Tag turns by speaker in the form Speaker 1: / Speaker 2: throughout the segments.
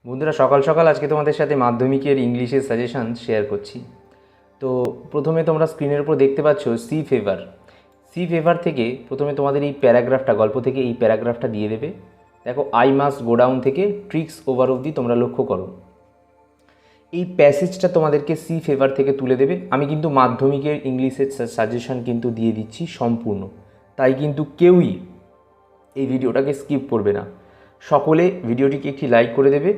Speaker 1: বন্ধুরা, সকাল সকাল আজকে তোমাদের সাথে মাধ্যমিকের ইংলিশের সাজেশন শেয়ার করছি। তো প্রথমে তোমরা স্ক্রিনের উপর দেখতে পাচ্ছ সি ফেভার থেকে প্রথমে তোমাদের এই প্যারাগ্রাফটা, গল্প থেকে এই প্যারাগ্রাফটা দিয়ে দেবে। দেখো, আই মাস্ট গো ডাউন থেকে ট্রিক্স ওভার অবধি তোমরা লক্ষ্য করো। এই প্যাসেজটা তোমাদেরকে সি ফেভার থেকে তুলে দেবে। আমি কিন্তু মাধ্যমিকের ইংলিশের সাজেশন কিন্তু দিয়ে দিচ্ছি সম্পূর্ণ, তাই কিন্তু কেউই এই ভিডিওটাকে স্কিপ করবে না। সকলে ভিডিওটিকে একটি লাইক করে দেবে,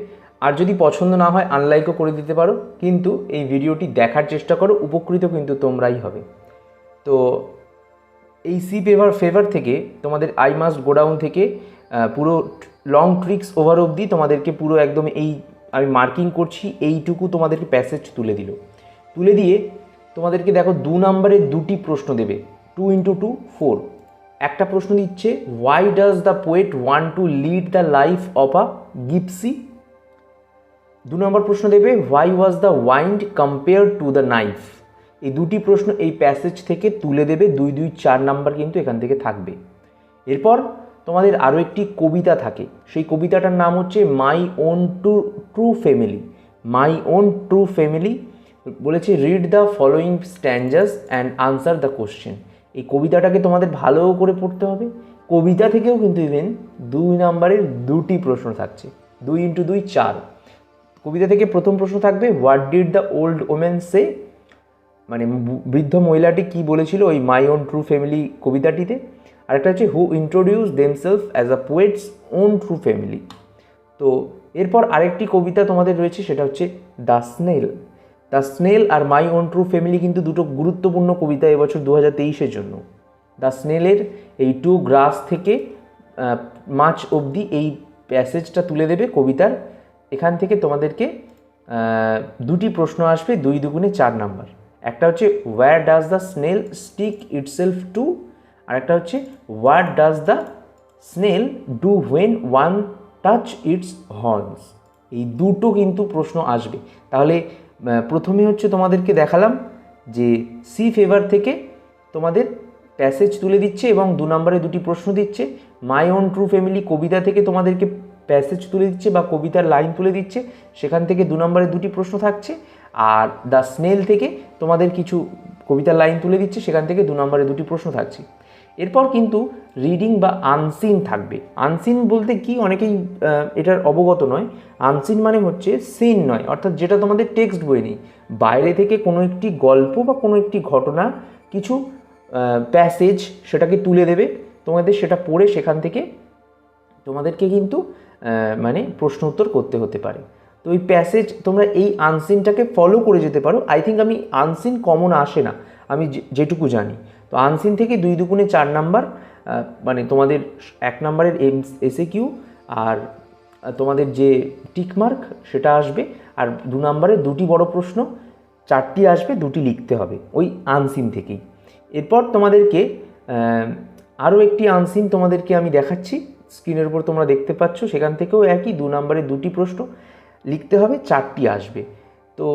Speaker 1: আর যদি পছন্দ না হয় আনলাইকও করে দিতে পারো, কিন্তু এই ভিডিওটি দেখার চেষ্টা করো, উপকৃত কিন্তু তোমরাই হবে। তো এই সি ফেভার থেকে তোমাদের আই মাস্ট গো ডাউন থেকে পুরো লং ট্রিক্স ওভার অবধি তোমাদেরকে পুরো একদম এই আমি মার্কিং করছি এইটুকু তোমাদেরকে প্যাসেজ তুলে দিয়ে তোমাদেরকে দেখো 2 নম্বরের 2টি প্রশ্ন দেবে। 2 × 2 4। একটা প্রশ্ন দিচ্ছে, why does the poet want to lead the life of a gipsy. 2 নম্বর প্রশ্ন দেবে, why was the wind compare to the knife. এই 2টি প্রশ্ন এই প্যাসেজ থেকে তুলে দেবে। 2 2 4 নাম্বার কিন্তু এখান থেকে থাকবে। এরপর তোমাদের আরও একটি কবিতা থাকে, সেই কবিতাটার নাম হচ্ছে my own true family. My own true family বলেছে, read the following stanzas and answer the question. এই কবিতাটাকে তোমাদের ভালো করে পড়তে হবে। কবিতা থেকেও কিন্তু ইভেন 2 নম্বরের 2টি প্রশ্ন থাকছে। 2 × 2 4। কবিতা থেকে প্রথম প্রশ্ন থাকবে, what did the old woman say, মানে বৃদ্ধ মহিলাটি কি বলেছিল ওই মাই ওন ট্রু ফ্যামিলি কবিতাটিতে। আরেকটা হচ্ছে, who introduce themselves as a poet's own true family. তো এরপর আরেকটি কবিতা তোমাদের রয়েছে, সেটা হচ্ছে দ্য স্নেল। দ্য স্নেল আর মাই ওন ট্রু ফ্যামিলি কিন্তু দুটো গুরুত্বপূর্ণ কবিতা এবছর 2023-এর জন্য। দ্য স্নেলের এই টু গ্রাস থেকে মাছ অবধি এই প্যাসেজটা তুলে দেবে কবিতার। এখান থেকে তোমাদেরকে 2টি প্রশ্ন আসবে, 2 2 4 নাম্বার। একটা হচ্ছে, where does the snail stick itself to, আর একটা হচ্ছে, what does the snail do when one touch its horns. এই দুটো কিন্তু প্রশ্ন আসবে। তাহলে প্রথমে হচ্ছে তোমাদেরকে দেখালাম যে সি ফেভার থেকে তোমাদের প্যাসেজ তুলে দিচ্ছে এবং 2 নম্বরে 2টি প্রশ্ন দিচ্ছে। মাই ওন ট্রু ফ্যামিলি কবিতা থেকে তোমাদেরকে প্যাসেজ তুলে দিচ্ছে বা কবিতার লাইন তুলে দিচ্ছে, সেখান থেকে 2 নম্বরে 2টি প্রশ্ন থাকছে। আর দ্য স্নেল থেকে তোমাদের কিছু কবিতার লাইন তুলে দিচ্ছে, সেখান থেকে 2 নম্বরে 2টি প্রশ্ন থাকছে। এরপর কিন্তু রিডিং বা আনসিন থাকবে। আনসিন বলতে কি, অনেকেই এটার অবগত নয়। আনসিন মানে হচ্ছে সিন নয়, অর্থাৎ যেটা তোমাদের টেক্সট বই নেই, বাইরে থেকে কোনো একটি গল্প বা কোনো একটি ঘটনা, কিছু প্যাসেজ সেটাকে তুলে দেবে তোমাদের, সেটা পড়ে সেখান থেকে তোমাদেরকে কিন্তু মানে প্রশ্ন উত্তর করতে হতে পারে। তো ওই প্যাসেজ তোমরা এই আনসিনটাকে ফলো করে যেতে পারো। আই থিঙ্ক আমি আনসিন কমন আসে না, আমি যেটুকু জানি। তো আনসিন থেকে 2 2 4 নাম্বার, মানে তোমাদের 1 নম্বরের এসএকিউ আর তোমাদের যে টিকমার্ক সেটা আসবে, আর 2 নম্বরে 2টি বড় প্রশ্ন 4টি আসবে, 2টি লিখতে হবে ওই আনসিন থেকেই। এরপর তোমাদেরকে আরও একটি আনসিন তোমাদেরকে আমি দেখাচ্ছি, স্ক্রিনের উপর তোমরা দেখতে পাচ্ছ। সেখান থেকেও একই 2 নম্বরে 2টি প্রশ্ন লিখতে হবে, 4টি আসবে। তো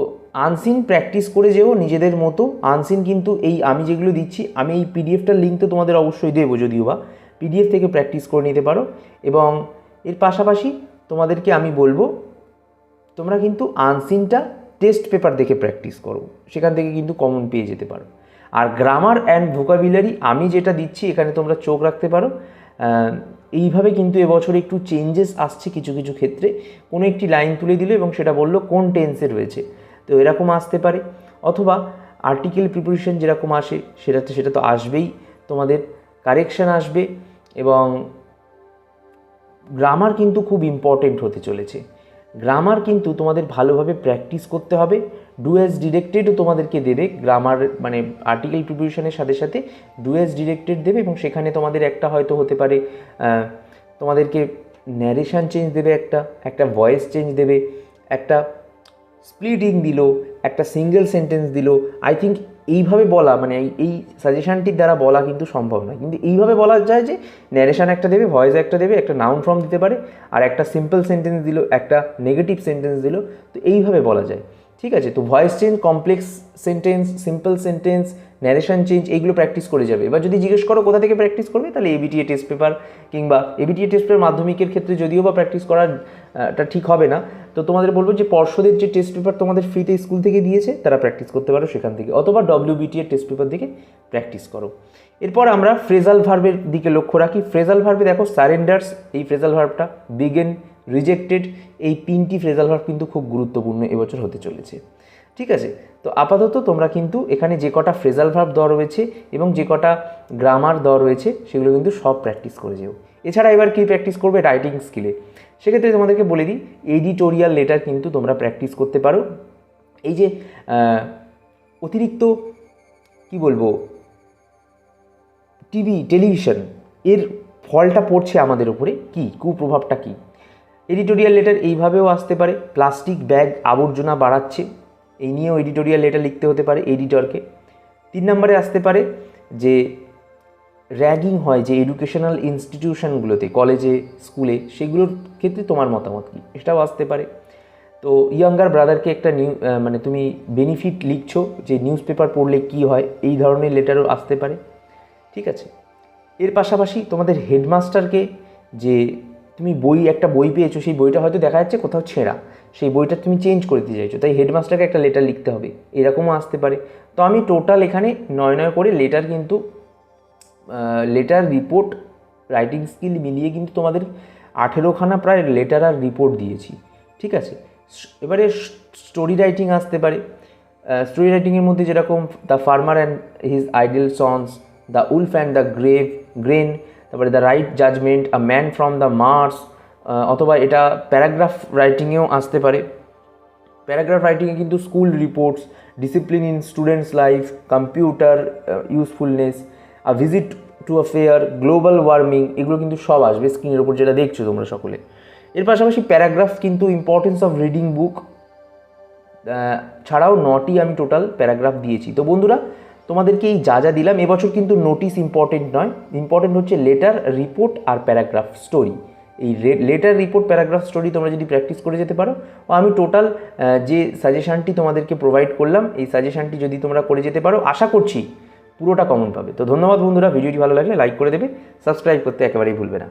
Speaker 1: আনসিন প্র্যাকটিস করে যেও নিজেদের মতো। আনসিন কিন্তু এই আমি যেগুলো দিচ্ছি, আমি এই পিডিএফটার লিঙ্ক তো তোমাদের অবশ্যই দেবো, যদিও বা পিডিএফ থেকে প্র্যাকটিস করে নিতে পারো। এবং এর পাশাপাশি তোমাদেরকে আমি বলবো, তোমরা কিন্তু আনসিনটা টেস্ট পেপার দেখে প্র্যাকটিস করো, সেখান থেকে কিন্তু কমন পেয়ে যেতে পারো। আর গ্রামার অ্যান্ড ভোকাবুলারি আমি যেটা দিচ্ছি, এখানে তোমরা চোখ রাখতে পারো। এইভাবে কিন্তু এবছর একটু চেঞ্জেস আসছে কিছু কিছু ক্ষেত্রে। কোনো একটি লাইন তুলে দিল এবং সেটা বললো কোন টেন্সে রয়েছে, তো এরকম আসতে পারে। অথবা আর্টিকেল প্রিপোজিশন যেরকম আসে সেটা তো আসবেই, তোমাদের কারেকশান আসবে। এবং গ্রামার কিন্তু খুব ইম্পর্টেন্ট হতে চলেছে। গ্রামার কিন্তু তোমাদের ভালোভাবে প্র্যাকটিস করতে হবে। ডু অ্যাজ ডিরেক্টেডও তোমাদেরকে দেবে গ্রামার, মানে আর্টিকেল প্রিপোজিশনের সাথে সাথে ডু অ্যাজ ডিরেক্টেড দেবে। এবং সেখানে তোমাদের একটা হয়তো হতে পারে তোমাদেরকে ন্যারেশন চেঞ্জ দেবে, একটা ভয়েস চেঞ্জ দেবে, একটা স্প্লিটিং দিল, একটা সিঙ্গেল সেন্টেন্স দিল। আই থিঙ্ক এইভাবে বলা, মানে এই সাজেশানটির দ্বারা বলা কিন্তু সম্ভব নয়, কিন্তু এইভাবে বলা যায় যে ন্যারেশন একটা দেবে, ভয়েস একটা দেবে, একটা নাউন ফর্ম দিতে পারে, আর একটা সিম্পল সেন্টেন্স দিল, একটা নেগেটিভ সেন্টেন্স দিল। তো এইভাবে বলা যায়, ঠিক আছে। তো voice change, complex sentence, simple sentence, narration change, এইগুলো প্র্যাকটিস করে যাবে। এবার যদি জিজ্ঞেস করো কোথা থেকে প্র্যাকটিস করবে, তাহলে এবিটিএ টেস্ট পেপার, কিংবা এবিটিএ টেস্ট পেপার মাধ্যমিকের ক্ষেত্রে যদিও বা প্র্যাকটিস করাটা ঠিক হবে না, তো তোমাদের বলবো যে পর্ষদের যে টেস্ট পেপার তোমাদের ফ্রিতে স্কুল থেকে দিয়েছে তারা প্র্যাকটিস করতে পারো সেখান থেকে, অথবা WBT এর টেস্ট পেপার থেকে প্র্যাকটিস করো। এরপর আমরা ফ্রেজাল ভার্বের দিকে লক্ষ্য রাখি। ফ্রেজাল ভার্বে দেখো সারেন্ডার্স, এই ফ্রেজাল ভার্বটা, বিগেন, রিজেক্টেড, এই 3টি ফ্রেজাল ভার্ব কিন্তু খুব গুরুত্বপূর্ণ এবছর হতে চলেছে। ঠিক আছে, তো আপাতত তোমরা কিন্তু এখানে যে কটা ফ্রেজাল ভার্ব দেওয়া রয়েছে এবং যে কটা গ্রামার দেওয়া রয়েছে সেগুলো কিন্তু সব প্র্যাকটিস করে যেও। এছাড়া এবার কী প্র্যাকটিস করবে? রাইটিং স্কিলে। সেক্ষেত্রে তোমাদেরকে বলে দিই, এডিটোরিয়াল লেটার কিন্তু তোমরা প্র্যাকটিস করতে পারো। এই যে অতিরিক্ত কি বলবো, টেলিভিশন এর ফলটা পড়ছে আমাদের উপরে, কি কুপ্রভাবটা কি? এডিটোরিয়াল লেটার এইভাবেও আসতে পারে, প্লাস্টিক ব্যাগ আবর্জনা বাড়াচ্ছে, এই নিয়েও এডিটোরিয়াল লেটার লিখতে হতে পারে এডিটরকে। 3 নম্বরে আসতে পারে যে র্যাগিং হয় যে এডুকেশনাল ইনস্টিটিউশনগুলোতে, কলেজে, স্কুলে, সেগুলোর ক্ষেত্রে তোমার মতামত কী, এটাও আসতে পারে। তো ইয়াঙ্গার ব্রাদারকে একটা মানে তুমি বেনিফিট লিখছো যে নিউজ পেপার পড়লে কী হয়, এই ধরনের লেটারও আসতে পারে। ঠিক আছে, এর পাশাপাশি তোমাদের হেডমাস্টারকে, যে তুমি একটা বই পেয়েছো, সেই বইটা হয়তো দেখা যাচ্ছে কোথাও ছেঁড়া, সেই বইটা তুমি চেঞ্জ করে দিতে চাইছো, তাই হেডমাস্টারকে একটা লেটার লিখতে হবে, এরকমও আসতে পারে। তো আমি টোটাল এখানে 9 করে লেটার, কিন্তু লেটার, রিপোর্ট, রাইটিং স্কিল মিলিয়ে কিন্তু তোমাদের 18খানা প্রায় লেটার আর রিপোর্ট দিয়েছি। ঠিক আছে, এবারে স্টোরি রাইটিং আসতে পারে। স্টোরি রাইটিংয়ের মধ্যে যেরকম the farmer and his idle sons, the wolf and the crane, তারপরে the right judgement, a man from the Mars, অথবা এটা প্যারাগ্রাফ রাইটিংয়েও আসতে পারে। প্যারাগ্রাফ রাইটিংয়ে কিন্তু school reports, discipline in students life, computer usefulness, a visit to a fair, global warming, এগুলো কিন্তু সব আসবে স্ক্রিনের উপর যেটা দেখছো তোমরা সকলে। এর পাশাপাশি প্যারাগ্রাফ কিন্তু ইম্পর্টেন্স অফ রিডিং বুক ছাড়াও 9টি আমি টোটাল প্যারাগ্রাফ দিয়েছি। তো বন্ধুরা, তোমাদেরকে এই যা দিলাম, এবছর কিন্তু নোটিস ইম্পর্টেন্ট নয়, ইম্পর্টেন্ট হচ্ছে লেটার, রিপোর্ট আর প্যারাগ্রাফ স্টোরি। এই লেটার, রিপোর্ট, প্যারাগ্রাফ, স্টোরি তোমরা যদি প্র্যাকটিস করে যেতে পারো, ও আমি টোটাল যে সাজেশানটি তোমাদেরকে প্রোভাইড করলাম, এই সাজেশানটি যদি তোমরা করে যেতে পারো, আশা করছি পুরোটা কমন পাবে। তো ধন্যবাদ বন্ধুরা, ভিডিওটি ভালো লাগলে লাইক করে দেবে, সাবস্ক্রাইব করতে একেবারেই ভুলবে না।